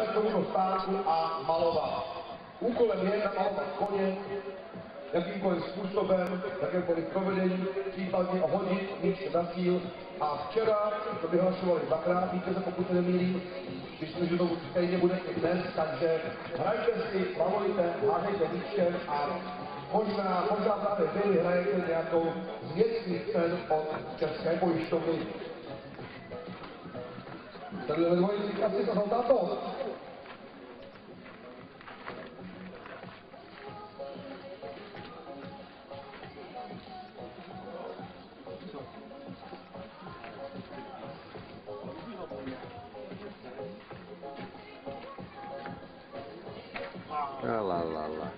tomuto stánku a malovat. Úkolem je namalovat koně, jakýmkoliv způsobem, jakémkoliv provedení, případně hodit míč na cíl. A včera to vyhlašovali dvakrát, víte, pokud se nemýlím, myslím, že to stejně bude i dnes, takže hrajte si, malujte, hážejte míčkem a možná právě vy vyhrajete nějakou z věcných cen od České pojišťovny. Tady ve dvojici asi to jsou tato. La la la la.